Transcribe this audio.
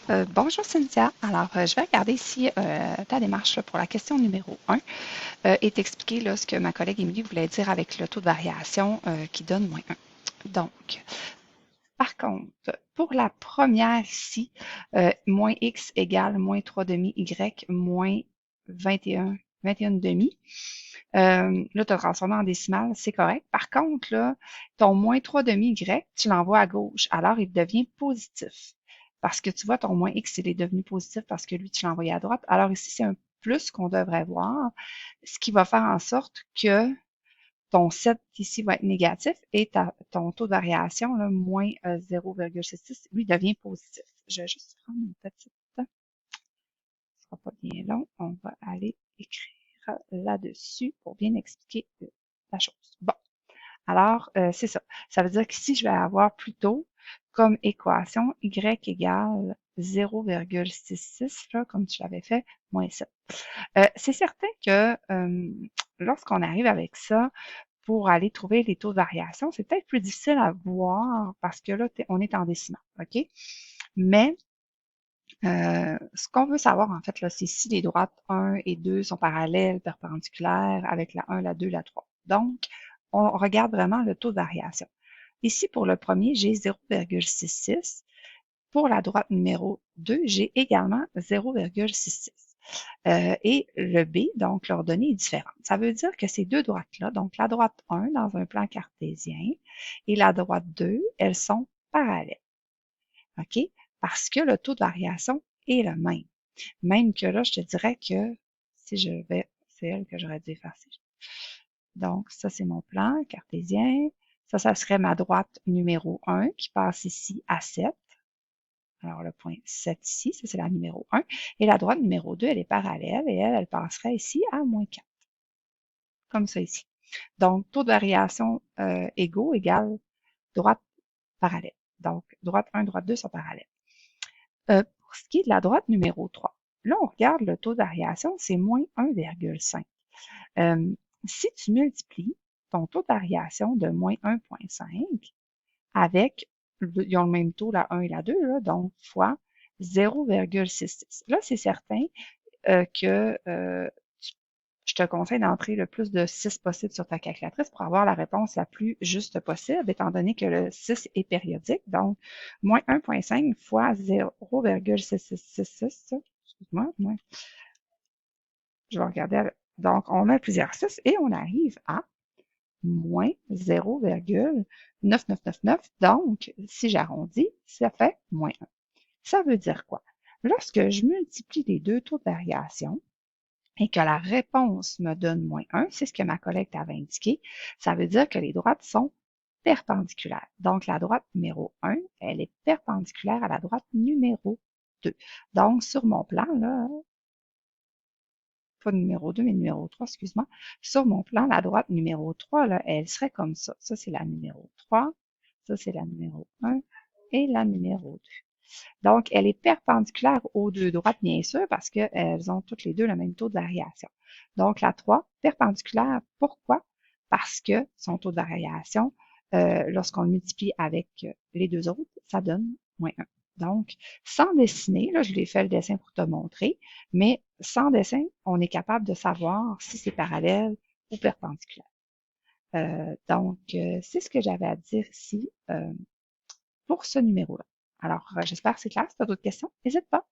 Bonjour Cynthia. Alors, je vais regarder ici ta démarche là, pour la question numéro 1 et t'expliquer là, ce que ma collègue Émilie voulait dire avec le taux de variation qui donne moins 1. Donc, par contre, pour la première ici, moins x égale moins 3 demi y moins 21 demi. Là, tu as transformé en décimale, c'est correct. Par contre, là, ton moins 3 demi y, tu l'envoies à gauche. Alors, il devient positif. Parce que tu vois, ton moins x, il est devenu positif parce que lui, tu l'as envoyé à droite. Alors ici, c'est un plus qu'on devrait voir, ce qui va faire en sorte que ton 7 ici va être négatif et ton taux de variation, là, moins 0,66, lui, devient positif. Je vais juste prendre une petite, ce sera pas bien long, on va aller écrire là-dessus pour bien expliquer la chose. Bon, alors, c'est ça. Ça veut dire qu'ici, je vais avoir plutôt comme équation y égale 0,66, là, comme tu l'avais fait, moins 7. C'est certain que lorsqu'on arrive avec ça, pour aller trouver les taux de variation, c'est peut-être plus difficile à voir parce que là, on est en décimale, OK? Mais ce qu'on veut savoir, en fait, là, c'est si les droites 1 et 2 sont parallèles, perpendiculaires, avec la 1, la 2, la 3. Donc, on regarde vraiment le taux de variation. Ici, pour le premier, j'ai 0,66. Pour la droite numéro 2, j'ai également 0,66. Et le B, donc l'ordonnée est différente. Ça veut dire que ces deux droites-là, donc la droite 1 dans un plan cartésien et la droite 2, elles sont parallèles. OK? Parce que le taux de variation est le même. Même que là, je te dirais que si je vais, c'est elle que j'aurais dû effacer. Donc, ça, c'est mon plan cartésien. Ça serait ma droite numéro 1 qui passe ici à 7. Alors, le point 7 ici, ça c'est la numéro 1. Et la droite numéro 2, elle est parallèle et elle passerait ici à moins 4, comme ça ici. Donc, taux de variation égaux égale droite parallèle. Donc, droite 1, droite 2 sont parallèles. Pour ce qui est de la droite numéro 3, là, on regarde le taux de variation, c'est moins 1,5. Si tu multiplies ton taux de variation de moins 1,5 avec, ils ont le même taux, la 1 et la 2, là, donc fois 0,66. Là, c'est certain que je te conseille d'entrer le plus de 6 possible sur ta calculatrice pour avoir la réponse la plus juste possible, étant donné que le 6 est périodique. Donc, moins 1,5 fois 0,666, excuse-moi, je vais regarder. Donc, on met plusieurs 6 et on arrive à moins 0,9999. Donc, si j'arrondis, ça fait moins 1. Ça veut dire quoi? Lorsque je multiplie les deux taux de variation et que la réponse me donne moins 1, c'est ce que ma collègue t'avait indiqué, ça veut dire que les droites sont perpendiculaires. Donc, la droite numéro 1, elle est perpendiculaire à la droite numéro 2. Donc, sur mon plan, là, pas numéro 2, mais numéro 3, excuse-moi. Sur mon plan, la droite numéro 3, là, elle serait comme ça. Ça, c'est la numéro 3. Ça, c'est la numéro 1 et la numéro 2. Donc, elle est perpendiculaire aux deux droites, bien sûr, parce qu'elles ont toutes les deux le même taux de variation. Donc, la 3, perpendiculaire, pourquoi? Parce que son taux de variation, lorsqu'on le multiplie avec les deux autres, ça donne moins 1. Donc, sans dessiner, là, je l'ai fait le dessin pour te montrer, mais sans dessin, on est capable de savoir si c'est parallèle ou perpendiculaire. Donc, c'est ce que j'avais à dire ici pour ce numéro-là. Alors, j'espère que c'est clair. Si tu as d'autres questions, n'hésite pas.